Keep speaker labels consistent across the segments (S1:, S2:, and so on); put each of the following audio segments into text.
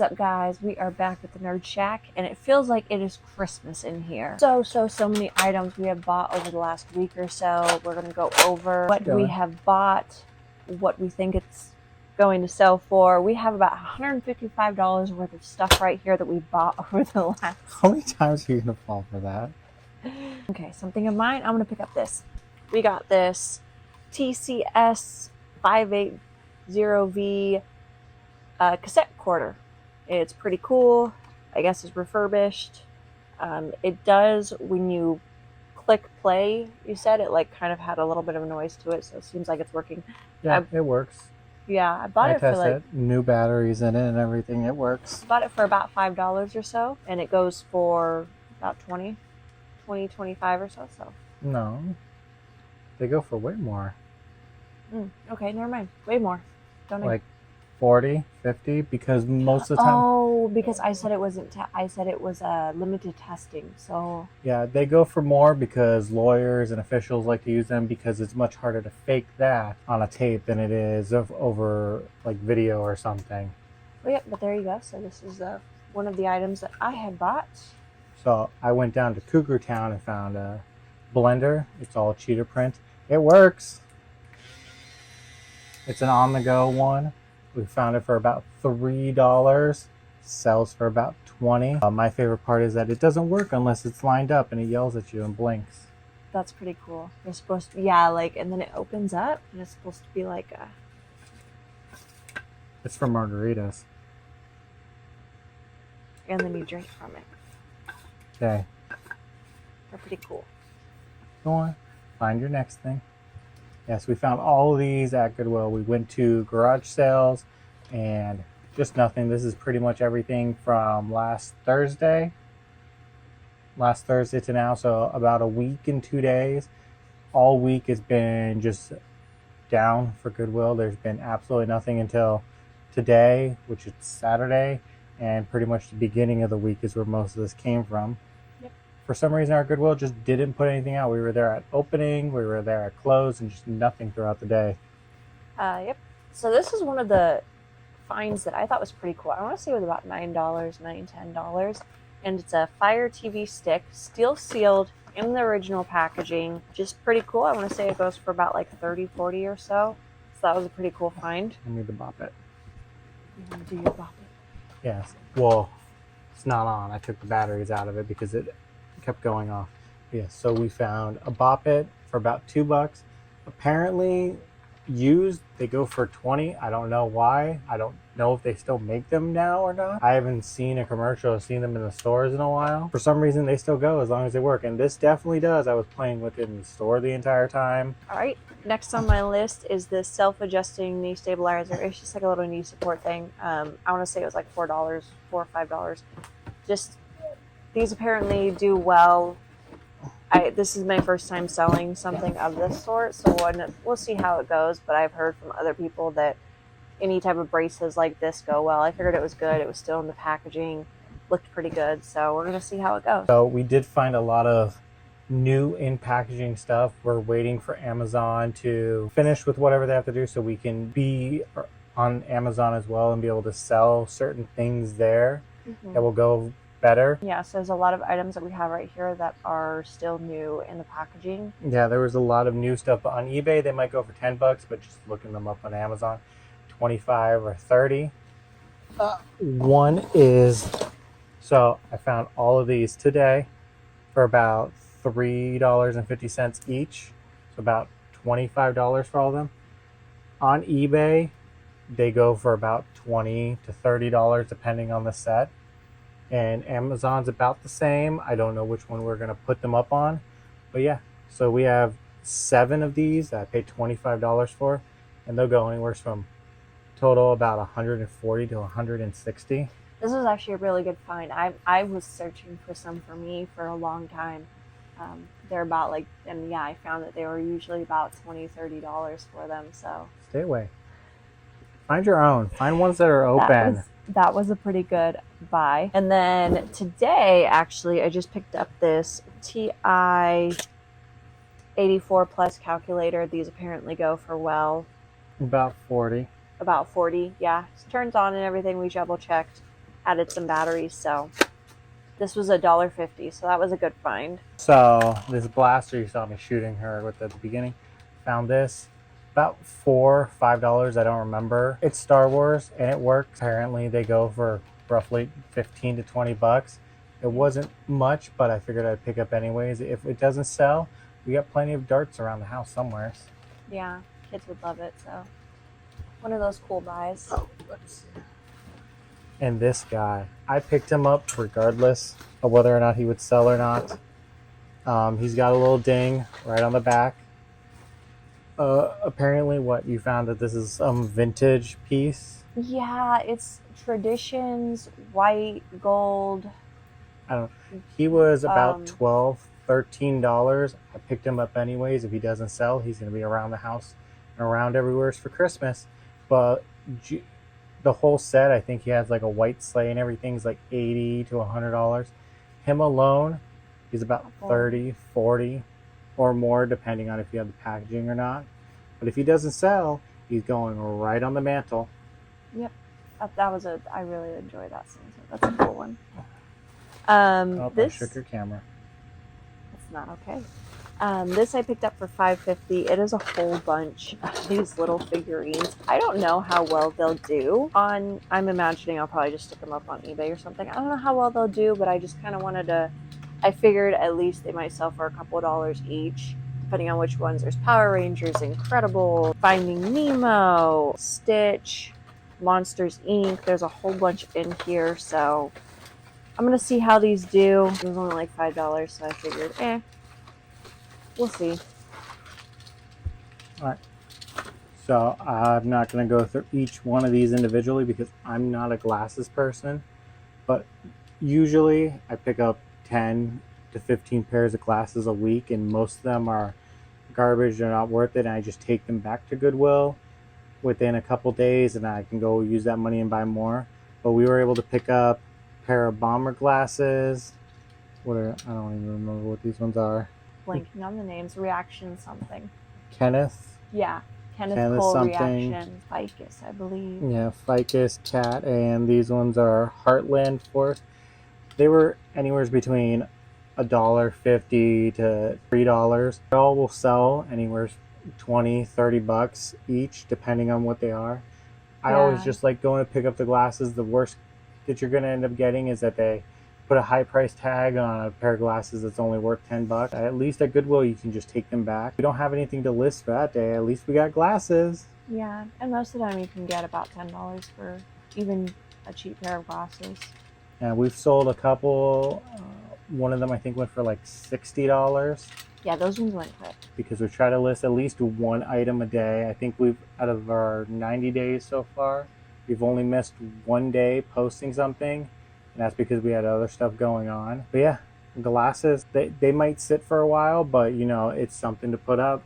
S1: What's up, guys? We are back at the Nerd Shack, and it feels like it is Christmas in here. So many items we have bought over the last week or so. We're going to go over what we have bought, what we think it's going to sell for. We have about $155 worth of stuff right here that we bought over the last...
S2: How many times are you going to fall for that?
S1: Okay, something of mine. I'm going to pick up this. We got this TCS 580V cassette recorder. It's pretty cool. I guess it's refurbished. It does, when you click play, you said it like kind of had a little bit of a noise to it, so it seems like it's working.
S2: Yeah, it works.
S1: Yeah, I bought it for like
S2: new batteries in it and everything. It works.
S1: I bought it for about $5 or so, and it goes for about 25 or so.
S2: No, they go for way more.
S1: Okay, never mind. Way more. Don't
S2: like 40, 50, because most of the time.
S1: Oh, because I said it wasn't. I said it was limited testing. So
S2: yeah, they go for more because lawyers and officials like to use them because it's much harder to fake that on a tape than it is over like video or something.
S1: Well, yeah, but there you go. So this is one of the items that I had bought.
S2: So I went down to Cougar Town and found a blender. It's all cheetah print. It works. It's an on-the-go one. We found it for about $3. Sells for about $20. My favorite part is that it doesn't work unless it's lined up and it yells at you and blinks.
S1: That's pretty cool. You're supposed to, yeah, like, and then it opens up and it's supposed to be like a...
S2: It's for margaritas.
S1: And then you drink from it.
S2: Okay.
S1: They're pretty cool.
S2: Go on. Find your next thing. Yes, we found all of these at Goodwill. We went to garage sales and just nothing. This is pretty much everything from last Thursday to now. So about a week and 2 days. All week has been just down for Goodwill. There's been absolutely nothing until today, which is Saturday. And pretty much the beginning of the week is where most of this came from. For some reason, our Goodwill just didn't put anything out. We were there at opening, we were there at close, and just nothing throughout the day.
S1: Yep. So this is one of the finds that I thought was pretty cool. I want to say it was about $10. And it's a Fire TV stick, steel sealed in the original packaging. Just pretty cool. I want to say it goes for about like $30, $40 or so. So that was a pretty cool find.
S2: I need to bop it.
S1: You want to do your bop it?
S2: Yes. Well, it's not on. I took the batteries out of it because it kept going off. Yes, so we found a Bop It for about $2. Apparently used, they go for $20. I don't know why. I don't know if they still make them now or not. I haven't seen a commercial or seen them in the stores in a while. For some reason they still go as long as they work, and this definitely does. I was playing with it in the store the entire time.
S1: All right, next on my list is this self-adjusting knee stabilizer. It's just like a little knee support thing. I want to say it was like $4 or $5. Just these apparently do well. This is my first time selling something of this sort, so we'll see how it goes. But I've heard from other people that any type of braces like this go well. I figured it was good. It was still in the packaging, looked pretty good. So we're gonna see how it goes.
S2: So we did find a lot of new in packaging stuff. We're waiting for Amazon to finish with whatever they have to do so we can be on Amazon as well and be able to sell certain things there that will go better.
S1: Yeah, so there's a lot of items that we have right here that are still new in the packaging.
S2: Yeah, there was a lot of new stuff, but on eBay they might go for $10, but just looking them up on Amazon, 25 or 30. One is, so I found all of these today for about $3.50 each, so about $25 for all of them. On eBay they go for about $20 to $30 depending on the set. And Amazon's about the same. I don't know which one we're going to put them up on. But yeah, so we have 7 of these that I paid $25 for. And they'll go anywhere from total about $140 to $160.
S1: This was actually a really good find. I was searching for some for me for a long time. They're about like, and yeah, I found that they were usually about $20, $30 for them. So
S2: stay away. Find your own. Find ones that are open.
S1: That was a pretty good buy. And then today, actually, I just picked up this TI 84 Plus calculator. These apparently go for
S2: about 40.
S1: About 40, yeah. It turns on and everything. We double checked. added some batteries. So this was $1.50, so that was a good find.
S2: So this blaster you saw me shooting her with at the beginning, found this about $4-5. I don't remember. It's Star Wars and it works. Apparently they go for roughly 15 to 20 bucks. It wasn't much, but I figured I'd pick up anyways. If it doesn't sell, we got plenty of darts around the house somewhere.
S1: Yeah, kids would love it. So one of those cool buys.
S2: And this guy, I picked him up regardless of whether or not he would sell or not. He's got a little ding right on the back. Apparently, what you found that this is some vintage piece.
S1: Yeah, it's Traditions white gold.
S2: I don't know. He was about $12-13. I picked him up anyways. If he doesn't sell, he's going to be around the house and around everywhere for Christmas. But the whole set, I think he has like a white sleigh and everything's like $80 to $100. Him alone, he's about 30, 40 or more, depending on if you have the packaging or not. But if he doesn't sell, he's going right on the mantle.
S1: Yep, I really enjoy that scene. So that's a cool one.
S2: I shook your camera.
S1: It's not okay. This I picked up for $5.50. It is a whole bunch of these little figurines. I don't know how well they'll do on. I'm imagining I'll probably just stick them up on eBay or something. I don't know how well they'll do, but I just kind of wanted to. I figured at least they might sell for a couple of dollars each, depending on which ones. There's Power Rangers, Incredible, Finding Nemo, Stitch, Monsters Inc. There's a whole bunch in here, so I'm gonna see how these do. It was only like $5, so I figured, we'll see.
S2: All right. So I'm not going to go through each one of these individually because I'm not a glasses person. But usually I pick up 10 to 15 pairs of glasses a week, and most of them are garbage. They're not worth it. And I just take them back to Goodwill within a couple days, and I can go use that money and buy more. But we were able to pick up a pair of bomber glasses. I don't even remember what these ones are.
S1: Blanking on the names. Reaction something.
S2: Kenneth.
S1: Yeah. Kenneth Cole
S2: something.
S1: Reaction. Ficus, I believe.
S2: Yeah, Ficus, Cat, and these ones are Heartland Force. They were anywhere between $1.50 to $3. They all will sell anywhere $20-30 each, depending on what they are. I always just like going to pick up the glasses. The worst that you're going to end up getting is that they put a high price tag on a pair of glasses that's only worth $10. At least at Goodwill, you can just take them back. We don't have anything to list for that day. At least we got glasses.
S1: Yeah, and most of the time you can get about $10 for even a cheap pair of glasses.
S2: And we've sold a couple. One of them I think went for like $60.
S1: Yeah, those ones went quick. Because
S2: we try to list at least one item a day. I think out of our 90 days so far, we've only missed one day posting something. And that's because we had other stuff going on. But yeah, glasses, they might sit for a while, but it's something to put up.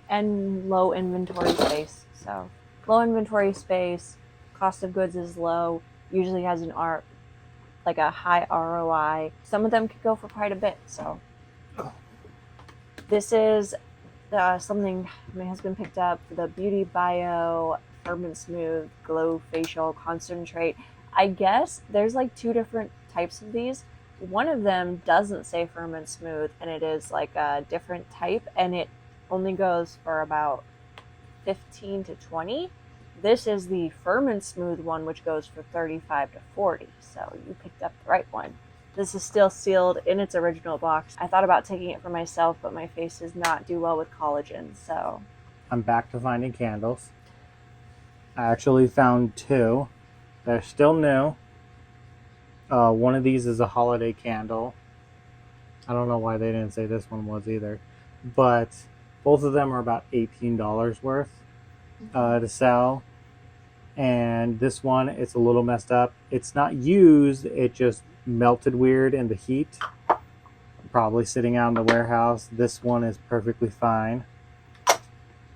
S1: And low inventory space. So low inventory space, cost of goods is low, usually has a high ROI. Some of them could go for quite a bit. So this is something my husband picked up, the Beauty Bio Firm and Smooth Glow Facial Concentrate. I guess there's like two different types of these. One of them doesn't say Firm and Smooth, and it is like a different type, and it only goes for about 15 to 20. This is the Firm and Smooth one, which goes for 35 to 40. So you picked up the right one. This is still sealed in its original box. I thought about taking it for myself, but my face does not do well with collagen, so.
S2: I'm back to finding candles. I actually found two. They're still new. One of these is a holiday candle. I don't know why they didn't say this one was either. But both of them are about $18 worth to sell. And this one, it's a little messed up. It's not used. It just melted weird in the heat. Probably sitting out in the warehouse. This one is perfectly fine.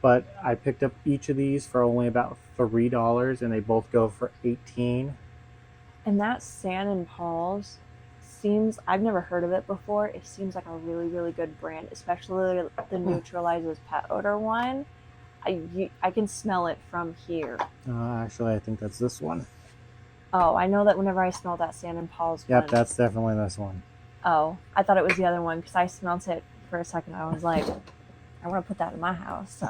S2: But I picked up each of these for only about $3, and they both go for $18.
S1: And that San and Paul's I've never heard of it before. It seems like a really, really good brand, especially the Neutralizes pet odor one. I can smell it from here.
S2: Actually, I think that's this one.
S1: Oh, I know that whenever I smelled that Sand and Paul's
S2: Yep,
S1: one.
S2: that's definitely this one.
S1: Oh, I thought it was the other one because I smelled it for a second. I was like, I want to put that in my house.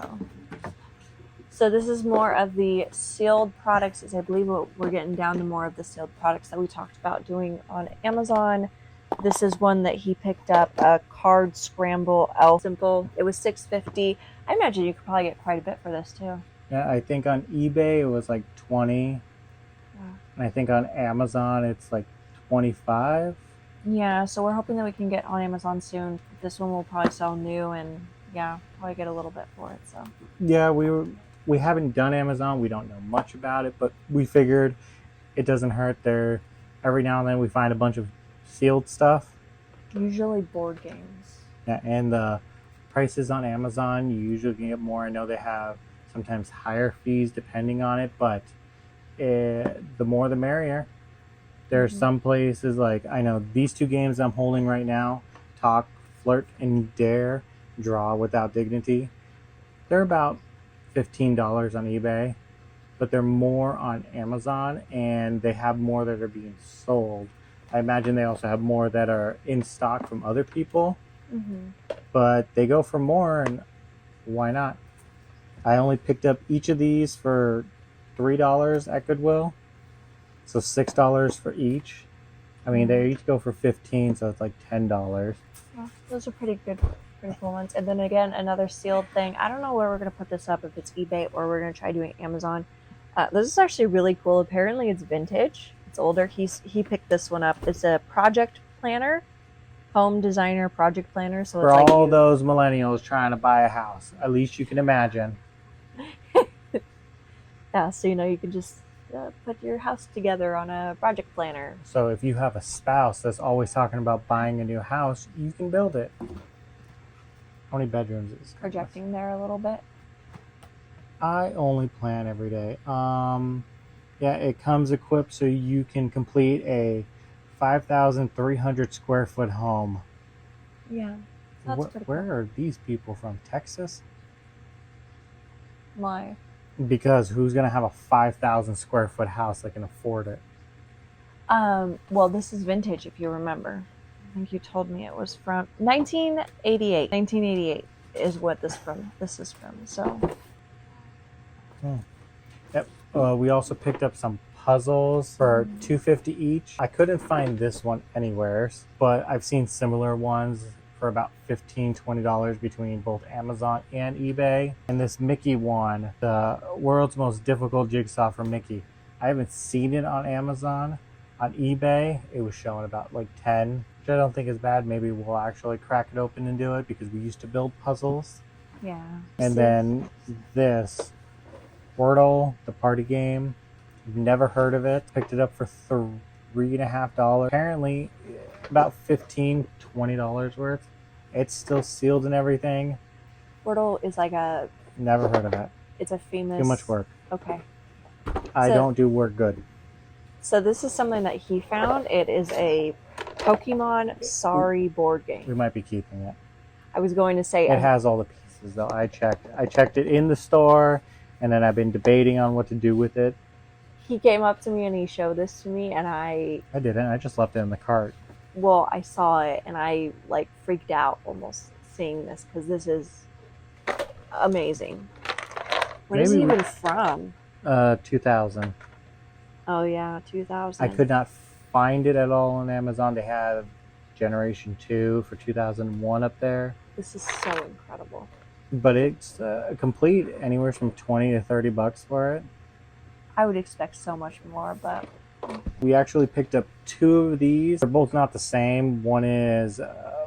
S1: So this is more of the sealed products, as I believe we're getting down to more of the sealed products that we talked about doing on Amazon. This is one that he picked up, a card scramble elf simple. It was $6.50. I imagine you could probably get quite a bit for this too.
S2: Yeah, I think on eBay it was like 20.
S1: Yeah.
S2: And I think on Amazon it's like 25.
S1: Yeah, so we're hoping that we can get on Amazon soon. This one will probably sell new and yeah, probably get a little bit for it. So
S2: Yeah, we haven't done Amazon. We don't know much about it, but we figured it doesn't hurt. There, every now and then we find a bunch of sealed stuff.
S1: usually board games.
S2: Yeah, and the prices on Amazon, you usually can get more. I know they have sometimes higher fees depending on it, but the more the merrier. There are some places like, I know these two games I'm holding right now, Talk, Flirt, and Dare, Draw Without Dignity. They're about $15 on eBay, but they're more on Amazon, and they have more that are being sold. I imagine they also have more that are in stock from other people, but they go for more, and why not? I only picked up each of these for $3 at Goodwill, so $6 for each. I mean, they each go for 15, so it's like $10.
S1: Yeah, those are pretty good, pretty cool ones. And then again, another sealed thing. I don't know where we're gonna put this up, if it's eBay or we're gonna try doing Amazon. This is actually really cool. Apparently, it's vintage. It's older. He picked this one up. It's a project planner, home designer project planner. So
S2: For
S1: it's like
S2: all those millennials trying to buy a house, at least you can imagine.
S1: yeah, so you can just put your house together on a project planner.
S2: So if you have a spouse that's always talking about buying a new house, you can build it. How many bedrooms is it?
S1: Projecting there a little bit.
S2: I only plan every day. Yeah, it comes equipped so you can complete a 5,300 square foot home.
S1: Yeah, that's pretty cool.
S2: Where are these people from? Texas?
S1: Why?
S2: Because who's gonna have a 5,000 square foot house that can afford it?
S1: Well, this is vintage, if you remember. I think you told me it was from 1988. 1988 is what this is from. So.
S2: Yep. We also picked up some puzzles for $2.50 each. I couldn't find this one anywhere, but I've seen similar ones for about $15, $20 between both Amazon and eBay. And this Mickey one, the world's most difficult jigsaw for Mickey. I haven't seen it on Amazon. On eBay, it was showing about like 10, which I don't think is bad. Maybe we'll actually crack it open and do it because we used to build puzzles.
S1: Yeah.
S2: And then this Wordle, the party game. I've never heard of it. Picked it up for $3.50. Apparently, about $15, $20 worth. It's still sealed and everything.
S1: Wordle is like a.
S2: Never heard of it.
S1: It's a famous.
S2: Too much work.
S1: Okay.
S2: I don't do work good.
S1: So this is something that he found. It is a Pokemon Sorry board game.
S2: We might be keeping it.
S1: I was going to say
S2: it has all the pieces though. I checked it in the store, and then I've been debating on what to do with it.
S1: He came up to me and he showed this to me, and I
S2: didn't. I just left it in the cart.
S1: Well, I saw it and I like freaked out almost seeing this because this is amazing. When is it even from?
S2: 2000.
S1: Oh yeah, 2000.
S2: I could not find it at all on Amazon. They have Generation 2 for 2001 up there.
S1: This is so incredible.
S2: But it's complete, anywhere from $20 to $30 for it.
S1: I would expect so much more, but
S2: we actually picked up two of these. They're both not the same. One is I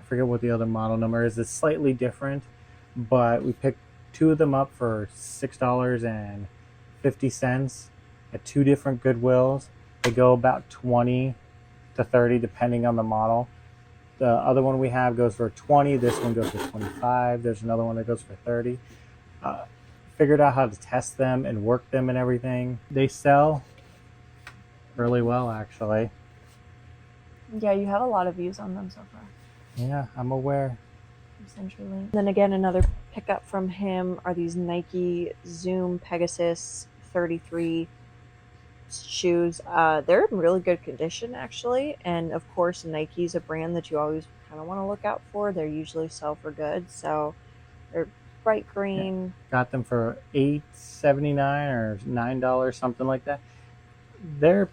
S2: forget what the other model number is. It's slightly different, but we picked two of them up for $6.50 at two different Goodwills. They go about 20 to 30 depending on the model. The other one we have goes for 20. This one goes for 25. There's another one that goes for 30. Figured out how to test them and work them and everything. They sell really well, actually.
S1: Yeah, you have a lot of views on them so far.
S2: Yeah, I'm aware.
S1: Essentially. Then again, another pickup from him are these Nike Zoom Pegasus 33 shoes. They're in really good condition, actually. And of course, Nike's a brand that you always kind of want to look out for. They're usually sell for good. So they're bright green.
S2: Got them for $8.79 or $9, something like that. They're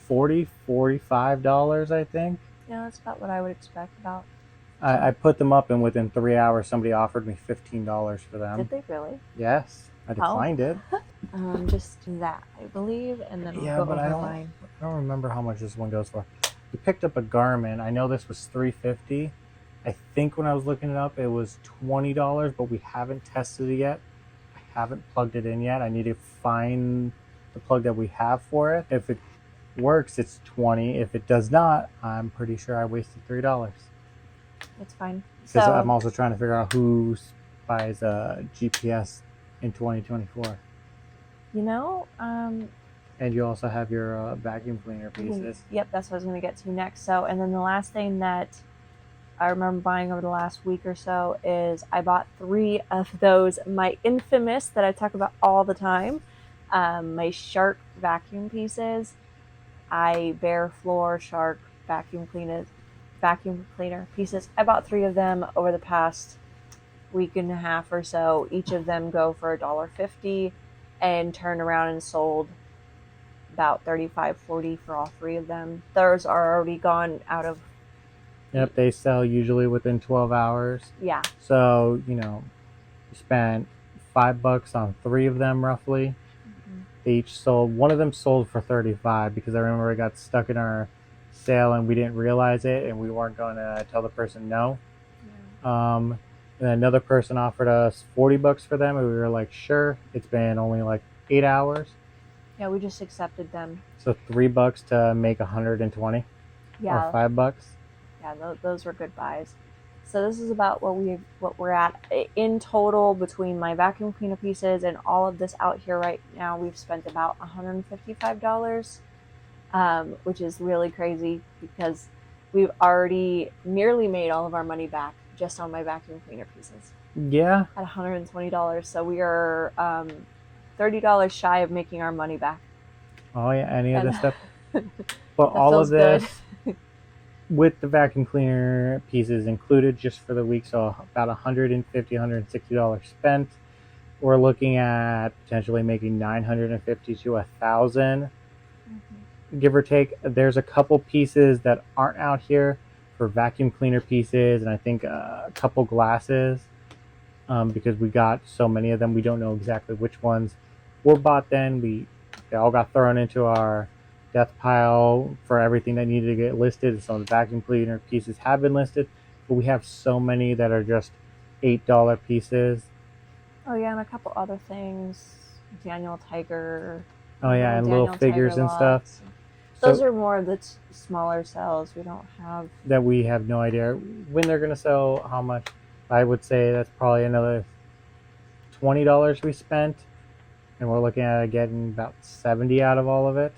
S2: $45, I think.
S1: Yeah, that's about what I would expect. About
S2: I put them up, and within 3 hours, somebody offered me $15 for them.
S1: did they really?
S2: Yes, I declined it.
S1: Just that, I believe, and then
S2: Yeah,
S1: we'll go
S2: but
S1: over mine.
S2: I don't remember how much this one goes for. We picked up a Garmin. I know this was $350. I think when I was looking it up, it was $20, but we haven't tested it yet. I haven't plugged it in yet. I need to find the plug that we have for it. If it works, it's $20. If it does not, I'm pretty sure I wasted $3.
S1: It's fine.
S2: Because
S1: So
S2: I'm also trying to figure out who buys a GPS in 2024.
S1: you know,
S2: And you also have your vacuum cleaner pieces.
S1: Yep, that's what I was going to get to next. So, and then the last thing that I remember buying over the last week or so is I bought 3 of those, my infamous that I talk about all the time, my Shark vacuum pieces. Bare floor Shark vacuum cleaner pieces. I bought 3 of them over the past week and a half or so. Each of them go for $1.50 and turn around and sold about $35-$40 for all 3 of them. Those are already gone out of.
S2: Yep, they sell usually within 12 hours.
S1: Yeah.
S2: So, you spent $5 on 3 of them roughly.
S1: Mm-hmm.
S2: They each sold, one of them sold for $35 because I remember it got stuck in our sale and we didn't realize it and we weren't going to tell the person no.
S1: Yeah.
S2: And another person offered us $40 for them and we were like, sure. It's been only like 8 hours.
S1: Yeah, we just accepted them.
S2: So $3 to make 120.
S1: Yeah.
S2: Or $5.
S1: Yeah, those were good buys. So this is about what we're at in total between my vacuum cleaner pieces and all of this out here right now. We've spent about $155, which is really crazy because we've already nearly made all of our money back just on my vacuum cleaner pieces.
S2: Yeah.
S1: At $120, so we are $30 shy of making our money back.
S2: Oh yeah, any of this stuff.
S1: But
S2: all of this with the vacuum cleaner pieces included just for the week, so about $150, $160 spent. We're looking at potentially making $950 to $1,000, give or take. There's a couple pieces that aren't out here for vacuum cleaner pieces, and I think a couple glasses, because we got so many of them, we don't know exactly which ones were bought then. They all got thrown into our death pile for everything that needed to get listed. Some of the vacuum cleaner pieces have been listed, but we have so many that are just $8 pieces.
S1: Oh yeah, and a couple other things. Daniel Tiger.
S2: Oh yeah, and Daniel little figures and stuff.
S1: Those are more of the smaller cells. We don't have
S2: that. We have no idea when they're going to sell, how much. I would say that's probably another $20 we spent, and we're looking at getting about 70 out of all of it.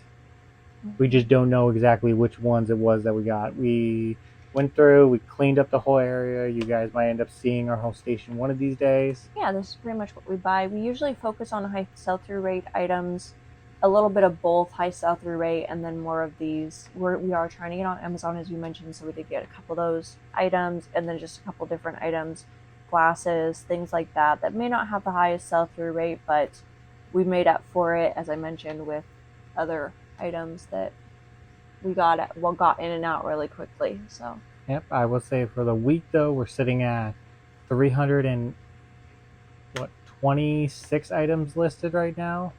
S2: We just don't know exactly which ones it was that we got. We went through, we cleaned up the whole area. You guys might end up seeing our whole station one of these days.
S1: Yeah, this is pretty much what we buy. We usually focus on high sell-through rate items, a little bit of both high sell-through rate and then more of these. We are trying to get on Amazon, as you mentioned, so we did get a couple of those items and then just a couple different items, glasses, things like that may not have the highest sell-through rate, but we made up for it, as I mentioned, with other items that we got in and out really quickly. So
S2: yep, I will say for the week though, we're sitting at 326 items listed right now.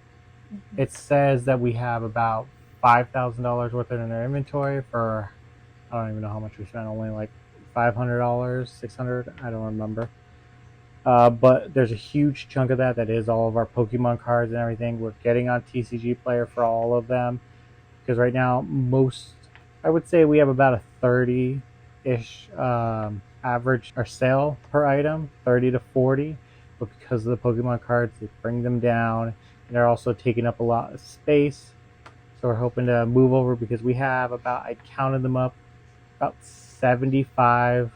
S2: Mm-hmm. It says that we have about $5,000 worth in our inventory for, I don't even know how much we spent, only like $500, $600, I don't remember. But there's a huge chunk of that is all of our Pokemon cards and everything. We're getting on TCG Player for all of them. Because right now, I would say we have about a 30-ish average or sale per item, 30 to 40. But because of the Pokemon cards, they bring them down. And they're also taking up a lot of space. So we're hoping to move over because we have I counted them up, about 75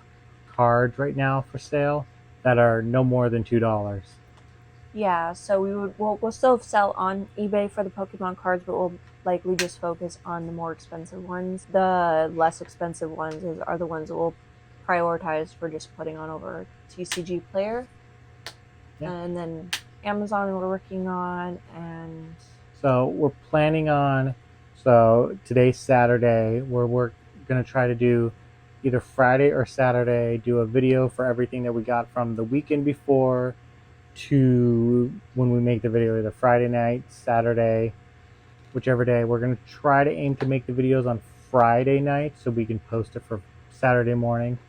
S2: cards right now for sale that are no more than $2.
S1: Yeah, so we'll still sell on eBay for the Pokemon cards, but we'll like we just focus on the more expensive ones. The less expensive ones are the ones that we'll prioritize for just putting on over TCG Player.
S2: Yeah.
S1: And then Amazon we're working on, and
S2: So we're planning on, so today's Saturday, we're going to try to do either Friday or Saturday, do a video for everything that we got from the weekend before to when we make the video, either Friday night, Saturday, whichever day. We're going to try to aim to make the videos on Friday night so we can post it for Saturday morning.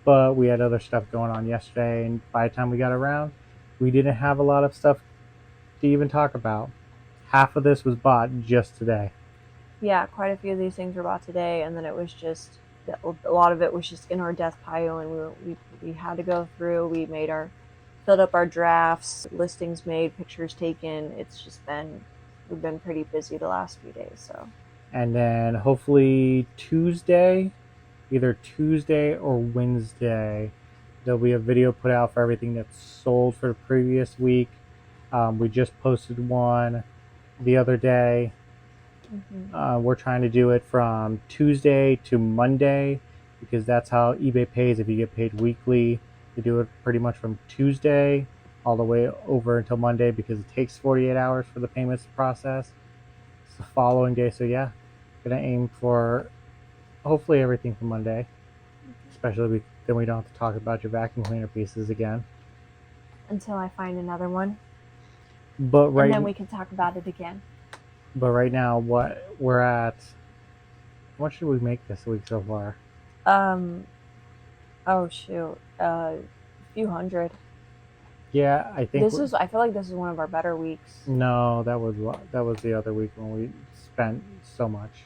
S2: But we had other stuff going on yesterday, and by the time we got around, we didn't have a lot of stuff to even talk about. Half of this was bought just today.
S1: yeah, quite a few of these things were bought today, and then it was just a lot of it was just in our death pile, and we had to go through. We filled up our drafts, listings made, pictures taken. It's just we've been pretty busy the last few days. So,
S2: And then hopefully Tuesday, either Tuesday or Wednesday, there'll be a video put out for everything that's sold for the previous week. We just posted one the other day. We're trying to do it from Tuesday to Monday because that's how eBay pays. If you get paid weekly, they do it pretty much from Tuesday all the way over until Monday because it takes 48 hours for the payments to process. It's the following day. So yeah, gonna aim for hopefully everything for Monday, especially then we don't have to talk about your vacuum cleaner pieces again.
S1: until I find another one,
S2: But
S1: and then we can talk about it again.
S2: But right now, what we're at, how much did we make this week so far?
S1: Oh shoot, a few hundred.
S2: Yeah, I think
S1: I feel like this is one of our better weeks.
S2: No, that was the other week when we spent so much.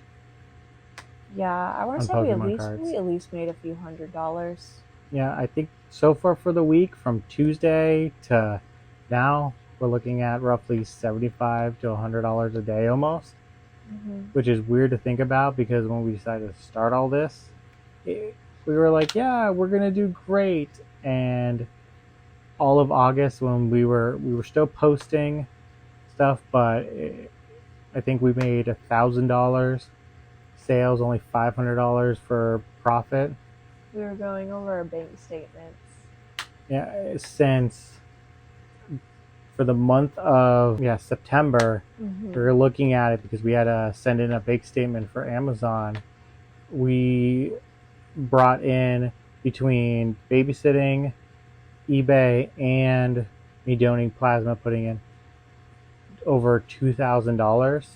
S1: Yeah, I want
S2: On
S1: to say we
S2: Pokemon
S1: at least made a few $100s.
S2: Yeah, I think so far for the week from Tuesday to now, we're looking at roughly $75 to $100 a day almost, which is weird to think about because when we decided to start all this, we were like, yeah, we're gonna do great. And all of August, when we were still posting stuff, but I think we made $1,000 sales, only $500 for profit.
S1: We were going over our bank statements.
S2: Yeah, since for the month of September, we were looking at it because we had to send in a bank statement for Amazon. We brought in, between babysitting, eBay, and me donating plasma, putting in over $2,000.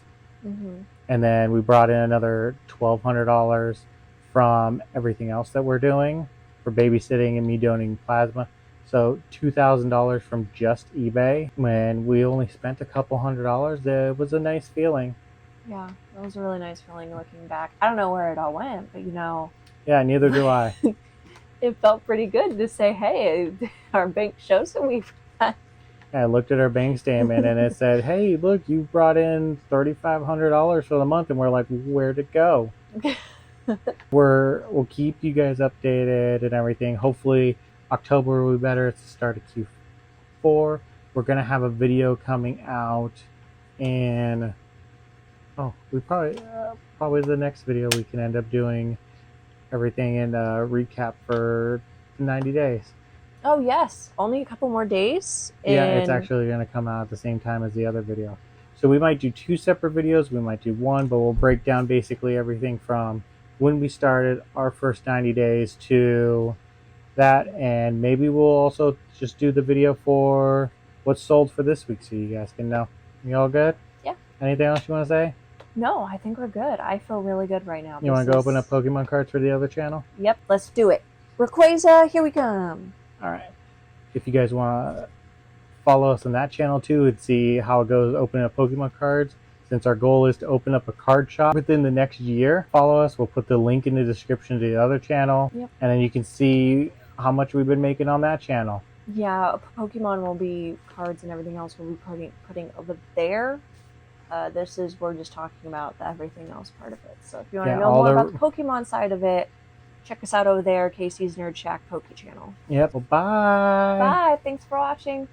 S2: And then we brought in another $1,200 from everything else that we're doing for babysitting and me donating plasma. So $2,000 from just eBay when we only spent a couple $100. It was a nice feeling.
S1: Yeah, that was a really nice feeling looking back. I don't know where it all went, but
S2: Yeah, neither do I.
S1: It felt pretty good to say, hey, our bank shows that we've got.
S2: I looked at our bank statement and it said, hey, look, you brought in $3,500 for the month. And we're like, where'd it go? We'll keep you guys updated and everything. Hopefully October will be better. It's the start of Q4. We're going to have a video coming out in, we probably the next video we can end up doing everything in a recap for 90 days.
S1: Oh, yes. Only a couple more days.
S2: Yeah, it's actually going to come out at the same time as the other video. So we might do 2 separate videos. We might do one, but we'll break down basically everything from when we started our first 90 days to that. And maybe we'll also just do the video for what's sold for this week so you guys can know. You all good?
S1: Yeah.
S2: Anything else you want to say?
S1: No, I think we're good. I feel really good right now.
S2: You want to go open up Pokemon cards for the other channel?
S1: Yep, let's do it. Rayquaza, here we come.
S2: All right. If you guys want to follow us on that channel too and see how it goes opening up Pokemon cards, since our goal is to open up a card shop within the next year, follow us. We'll put the link in the description to the other channel.
S1: Yep.
S2: And then you can see how much we've been making on that channel.
S1: Yeah, Pokemon will be cards and everything else we'll be putting over there. We're just talking about the everything else part of it. So if you want to know more about the Pokemon side of it, check us out over there, Casey's Nerd Shack Poke Channel.
S2: Yep. Well, bye.
S1: Bye. Thanks for watching.